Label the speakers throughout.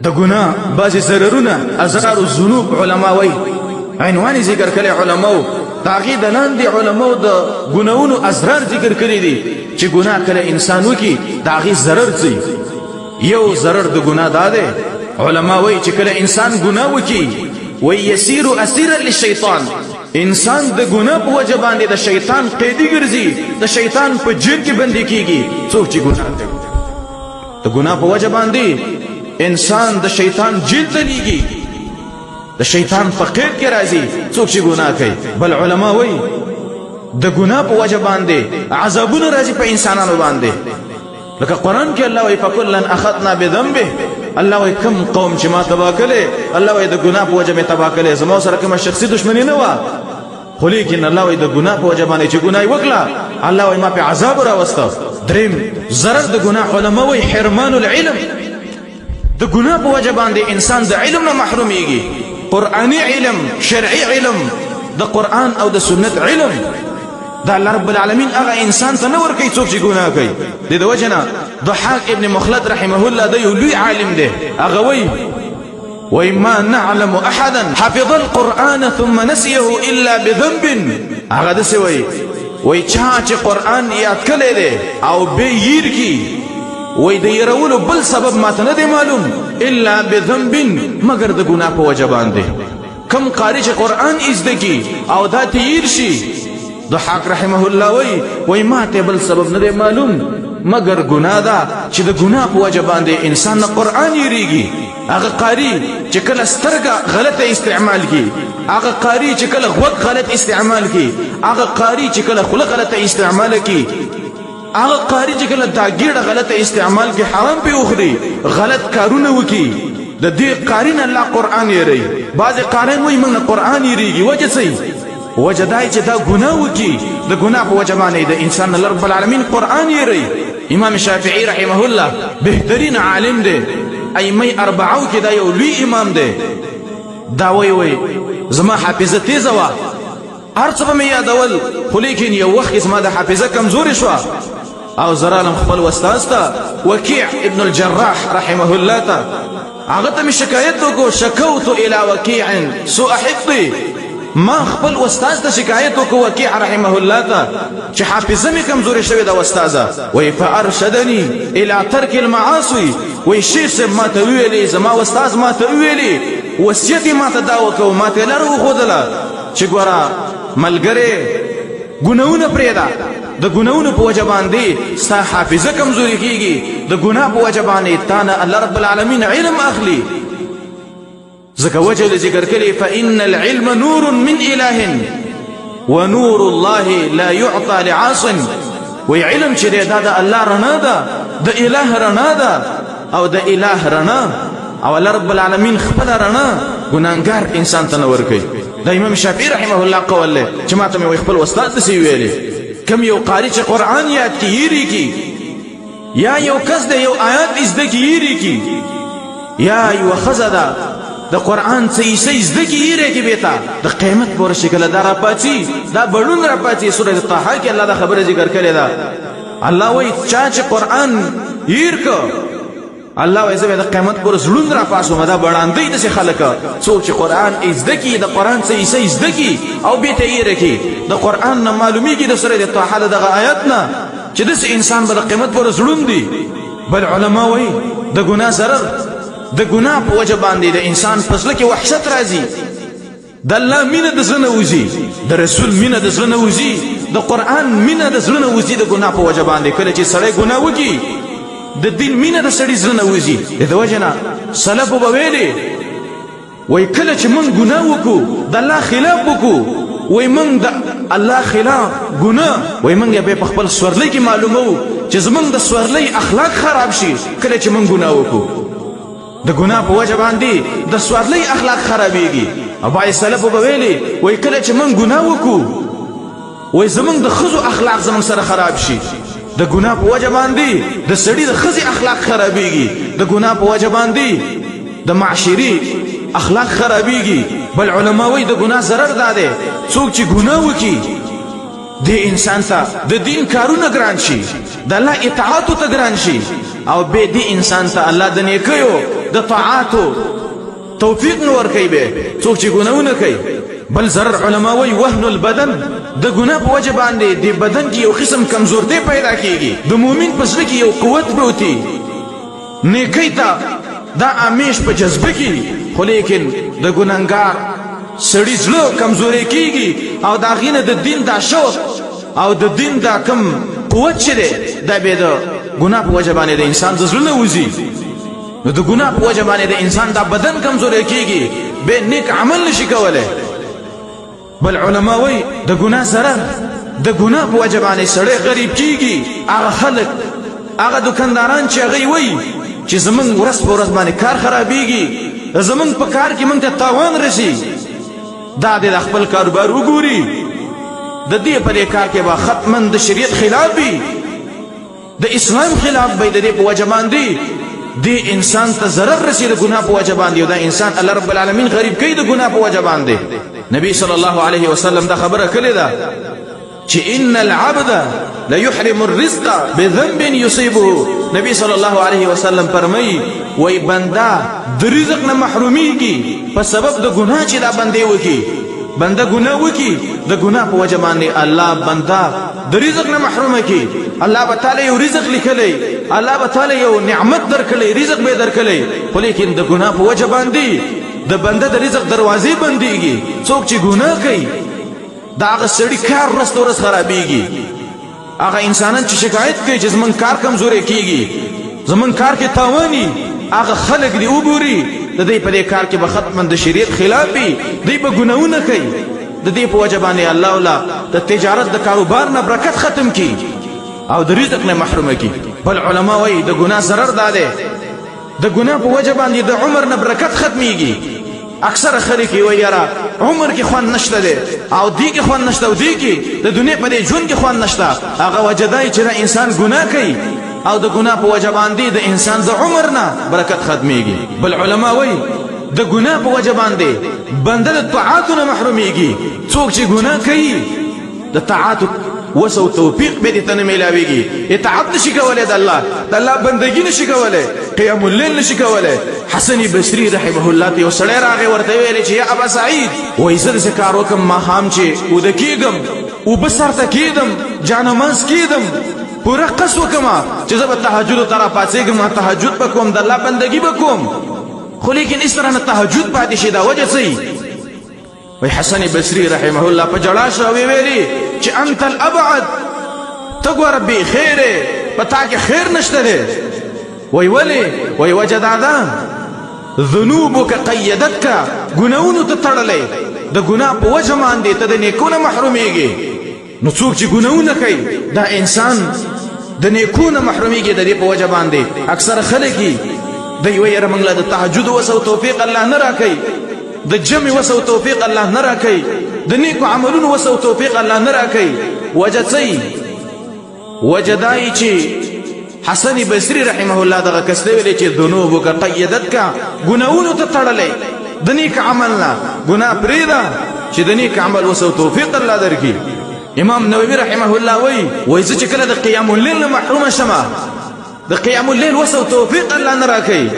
Speaker 1: د ګناه بعضې ضررونه اضرار الذنوب علما وایي عنوان ذکر کړی علماو د هغې د لاندې علماو د ګناهونو اضرار ذکر کړي دي چې ګناه کله انسان وکړي د هغې ضرر څه یو ضرر د ګناه دا دی علما وایي چې کله انسان ګناه وکړي وایي یسیرو اسیرا للشیطان انسان د ګناه په وجه باندې د شیطان قیدي ګرځي د شیطان په جیل کې بندي کیږي څوک چې ګناه کوي د ګناه په وجه باندې انسان د شیطان جیل ته لیږي د شیطان په قید کې راځي څوک چې ګناه کوي بل علما وایي د ګناه په وجه باندې عذابونه راځي په انسانانو باندې لکه قرآن کې الله وایي فکلا اخذنا بذنبه الله وایي کم قوم چې ما تباه کړی الله وایي د ګناه په وجه مې تباه کړی زما سره کومه شخصي دشمني نه وه خو لیکن الله وایي د ګناه په وجه باندې چې ګناه یې وکړه الله وایي ما پې عذاب راوسته دریم ضرر د ګناه علما وایي حرمان العلم د ګناه په وجه باندې انسان د علم نه محرومیږي قرآني علم شرعي علم د قرآن او د سنت علم دا الله رب العالمین هغه انسان ته نه ورکوي څوک چې ګناه کوي د دې وجه نه ضحاک ابن مخلد رحمه الله د یو لوی عالم دی هغه وایي ما نعلم احدا حفظ القرآن ثم نسيه الا بذنب هغه داسې وایي چا چې قرآن یاد کړی دی او بې ییر کی وای د يرولو بل سبب ماته نه دی معلوم الا بذنب مگر د ګناه په وجه باندې کم قاری چې قرآن ازده کی او دا تیر شي ضحاک رحمه الله وای ماته بل سبب نه دی معلوم مگر ګناه ده چې د ګناه په وجه باندې انسان نه قرآن یریږي هغه قاری چې کله سترګه غلطه استعمال کی هغه قاری چې کله غوږ غلط استعمال کی هغه قاری چې کله خوله غلطه استعمال کی هغه قاری چې کله دا ګیړه غلطه استعمال کې حرام پې وخوري غلط کارونه وکړي د دې قاري نه الله قرآن یری بعضې قاریان وایي موږ نه قرآن یریږي وجه څه وجه دا چې دا ګناه وکړي د ګناه په وجه باندې د انسان الله رب العالمین قرآن یری امام شافعي رحمه الله بهترین عالم دی ائمه اربعو کې دا یو لوی امام دی دا وایي زما حافظه تیزه وه هر څه به مې یادول خو لیکن یو وخت کې زما د حافظه کمزورې شوه او زرالم خپل استاذ ته وکیع ابن الجراح رحمه الله ته هغه ته مې شکایت وکړو شکوت الى وکیع سوء حفظي ما خپل استاذ ته شکایت وکړو وکیع رحمه الله ته چې حافظه مې کمزورې شوې ده استاذه وایي فارشدني الى ترک المعاصي وایي شیخ صاحب ما ته ویلې زما استاذ ما ته ویلې وصیت یې ما ته دا وکړو ما ته یې لاره وښودله چې ګوره ملګرې ګناهونه پرېږده د ګناهونو په وجه باندې ستا حافظه کمزوري کیږي د ګناه په وجه باندې تا نه الله رب العالمین علم اخلي ځکه وجه یې ذکر کړي فإن العلم نور من إله ونور الله لا يعطى لعاص وی علم چې دا د الله رڼا ده د اله رڼا ده او د اله رڼا او الله رب العالمین خپل رڼا ګناهګار انسان ته نه ورکوي د امام شافعي رحمه الله قول دی چې ما ته مې خپل استاد داسې ویلې کم یو قاری چې قرآن یاد کی یری کی یا یو کس د یو آیات ازده کی یری کی یا یو ښځه ده د قرآن څه ایسه زده کی یری کی بیتا د قیامت پورې شکل دا راپاڅي دا بړون راپاڅي سورۃ طه کې الله دا خبره ذکر کړې ده الله وایي چا چې قرآن هیر کو الله وایي زه د قیامت پورې زړون راپاسوم دا بړاندې داسې خلک څوک چې قرآن زده کی د قرآن څه ایسه زده کی او بیا ته یری کی د قرآن نه معلومیږي د سورۃ طه دغه آیات نه چې داسې انسان به د قیامت پورې زړون دی بل علما وایي د ګناه ضرر د ګناه په وجه باندې د انسان په زړه کې وحشت راځي د الله مینه د زړه نه وځي د رسول مینه د زړه نه وځي د قرآن مینه د زړه نه وځي د ګناه په وجه باندې کله چې سړی ګناه وکړي د دین مینه د سړي زړه نه وځي د وجه نه سلفو به ویلې وایي کله چې موږ ګناه وکړو د الله خلاف وکړو وایي موږ د الله خلاف ګناه وایي موږ بیا په خپل سورلۍ کې معلوموو چې زموږ د سورلۍ اخلاق خراب شي کله چې موږ ګناه وکړو د ګناه په وجه باندې د سورلۍ اخلاق خرابېږي او بعضې سلفو به ویلې وایي کله چې موږ ګناه وکړو وایي زموږ د ښځو اخلاق زموږ سره خراب شي د ګناه په وجه باندې د سړي د ښځې اخلاق خرابېږي د ګناه په وجه باندې د معاشري اخلاق خرابېږي بل علما وایي د ګناه ضرر دا دی څوک چې ګناه وکړي د انسان ته د دین کارونه ګران شي د الله اطاعتو ته ګران شي او بیا دې انسان ته الله د نیکیو د د طاعاتو توفیق نه ورکوي به څوک چې ګناونه کوي. بل ضرر علما وایي وهن البدن، د ګناه په وجه باندې د بدن کې یو قسم کمزورتۍ پیدا کیږي. د مؤمن په زړه کې یو قوت پروتي نیکۍ ته دا همیش په جذبه کې، خو لیکن د ګناهګار سړي زړه کمزوری کیږي او د هغې نه د دین دا شوق او د دین دا کم قوت چې دی دا به د ګناه په وجه باندې د انسان د زړه نه وځي. نو د ګناه په وجه باندې د انسان دا بدن کمزوری کیږي، به نیک عمل نشي کولی. بل علما وایي د ګناه ضرر، د ګناه په وجه باندې سړی غریب کیږي. هغه خلک، هغه دکانداران چې هغوی وایي چې زمونږ ورځ په ورځ باندې کار خرابېږي، زمونږ په کار کې موږ ته تاوان رسي، دا د خپل کاروبار وګوري، د دې په دې کار کې به ختماً د شریعت خلاف وي، د اسلام خلاف به د دې په وجه باندې دې انسان ته ضرر رسي د ګناه په وجه باندې، او دا انسان الله رب العالمین غریب کوي د ګناه په وجه باندې. نبی صلی الله علیه وسلم دا خبره کړې ده چې ان العبد ليحرم الرزق بذنب يصيبه. نبی صلی الله علیه وسلم فرمایي وای بنده د رزق نه محرومیږي په سبب د ګناه چې دا بنده وکي. بنده ګناه وکي، د ګناه په وجه باندې الله بنده د رزق نه محروم کی. الله به تعالی یو رزق لیکلی، الله به تعالی یو نعمت درکلی، رزق به درکلی، خو لیکن د ګناه په وجه باندې د بنده د رزق دروازې بندېږي. څوک چې ګناه کوي دا هغه سړي کار ورځ په ورځ خرابېږي. هغه انسانان چې شکایت کوي چې زمونږ کار کمزوری کیږي، زمونږ کار کې تاواني، هغه خلک دی وګوري د دې په دې کار کې به ختماً د شریعت خلاف وي، دوی به ګناهونه کوي. د دې په وجه باندې الله ولا د تجارت د کاروبار نه برکت ختم کی او د رزق نه محروم کی. بل علما وایي د ګناه ضرر دا دی، د ګناه په وجه باندې د عمر نه برکت ختمیږي. اکثر خلک وایي یاره عمر کې خوند نشته دی او دې کې خوند نشته او دې کې د دنیا په دې ژوند کې خوند نشته. هغه وجه دا چې دا انسان ګناه کوي او د ګناه په وجه باندې د انسان د عمر نه برکت ختمیږي. بل علما وایي د ګناه په وجه باندې بنده د طاعاتو نه محرومیږي. څوک چې ګناه کوي د طاعاتو وس او توفیق به دې ته نه میلاویږي. اطاعت نشي کولی د الله بندګي نشي کولی، قیام الليل نشي کولی. حسن بصري رحمه الله ته یو سړی راغی، ورته ویلې چې یا ابا سعید وایي زه داسې کار وکړم ماښام چې اوده کېږم، اوبه سر ته کېږدم، جانماز کېږدم، پوره قص وکړم چې زه به تهجد ته راپاڅېږم، تهجد به کوم، د الله بندګي به کوم، خو لیکن اس طرح نه تهجد پاتې شي. دا وجه څه وی حسن بصری رحمه الله په جړا شو ویلي چې انت الابعد، ته ګوره بې خیره، په تا کې خیر نشته دی. وی ولې؟ وی وجه دا ده ذنوبک قیدتک، ګناهونو ته تړلی، د ګناه په وجه باندې ته د نیکو نه محرومیږي. نو څوک چې ګناهونه کوي دا انسان د نیکو نه محرومیږي. د دې په وجه باندې اکثر خلک دوی وایي یاره موږ له د تهجد وس او توفیق الله نه راکوي، د جمع وس او توفیق الله نه راکوي، د نیکو عملونو وس او توفیق الله نه راکوي. وجه څه؟ وجه دا چې حسن بصری رحمه الله دغه کس دی ویلی چې ذنوبک قیدتک، ګناهونو ته تړلی، د نیک عمل نه ګناه پرېږده چې د نیک عمل وس او توفیق الله درکړي. امام نووي رحمه الله وایي زه چې کله د قیام الليل نه محرومه شمه، د قیام الليل وس او توفیق الله نه راکوي،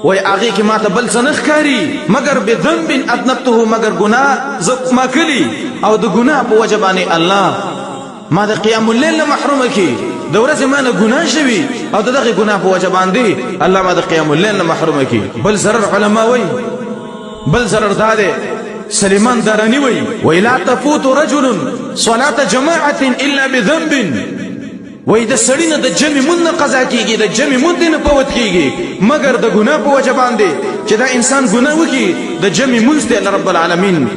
Speaker 1: وای هغې کې ما ته بل څه نه ښکاري مګر بذنب اذنبته، مګر ګناه زه ما کړي او د ګناه په وجه باندې الله ما د قیام الليل نه محرومه کړي. د ورځې ما نه ګناه شوي او د دغې ګناه په وجه باندې الله ما د قیام الليل نه محرومه کړي. بل ضرر علما وایي، بل ضرر دا دی، سلیمان دارانی وایي لا تفوت رجل صلاة جماعة الا بذنب، وای د سړی نه د جمع مون نه قضا کیږي، د جمع مون نه فوت کیږي مګر د ګناه په وجه باندې چې دا انسان ګناه وکړي د جمع مون ته الله رب العالمین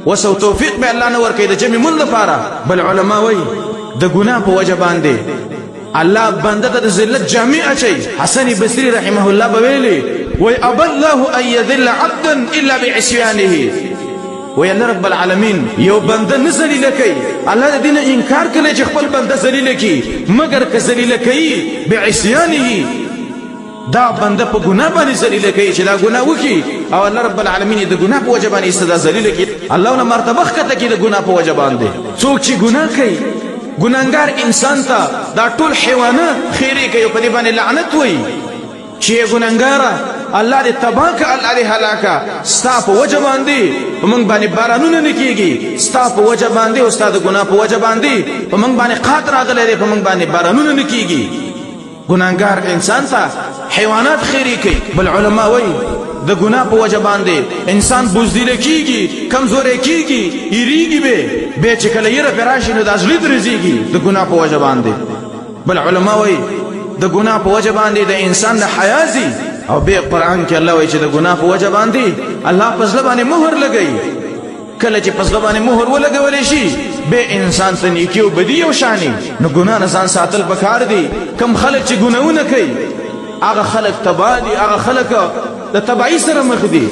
Speaker 1: وسو توفیق به الله نه ورکړي د جمع مون لپاره. بل علما وایي د ګناه په وجه باندې الله بنده ته د ذلت جامع اچي. حسن بصری رحمه الله بویلی وای ابى الله ان يذل عبدا الا بعصيانه، وی الله رب العالمین یو بنده نه ذلیله کوي، الله د دې نه انکار کوي چې خپل بنده ذلیله کړي مګر که ذلیله کوي بعصیانه، دا بنده په ګناه باندې ذلیله کوي چې دا ګناه وکړي او الله رب العالمین د ګناه په وجه باندې سزا ذلیله کړي، الله نه مرتبه ښکته کړي د ګناه په وجه باندې. څوک چې ګناه کوي ګناهګار انسان ته دا ټول حیوانات خیرې کوي، په دې باندې لعنت وایي چې ګناهګاره الله دې تباہ که الله دې هلاکه ستا په وجه باندې په موږ باندې بارانونه نه کېږي ستا په وجه باندې او ستا د ګناه په وجه باندې په موږ باندې قحط راغلی دی په موږ باندې بارانونه نه کېږي ګناهګار انسان ته حیوانات خیرې کوي بل علما وایي د ګناه په وجه باندې انسان بزدله کېږي کمزوری کېږي یریږي به چې کله یره پرې راشي نو د زړه درزېږي د ګناه په وجه باندې بل علما وایي د ګناه په وجه باندې د انسان د حیا ځي او به قرآن کې الله وایي چې د ګناه په وجه باندې الله په زړه باندې مهر لګوي کله چې په زړه باندې مهر ولګولی شي به انسان ته نیکي او بدي او شاني نو ګناه نه ځان ساتل پکار دي کم خلک چې ګناهونه کوي هغه خلک تباه دي هغه خلک د تبعی سره مخ دي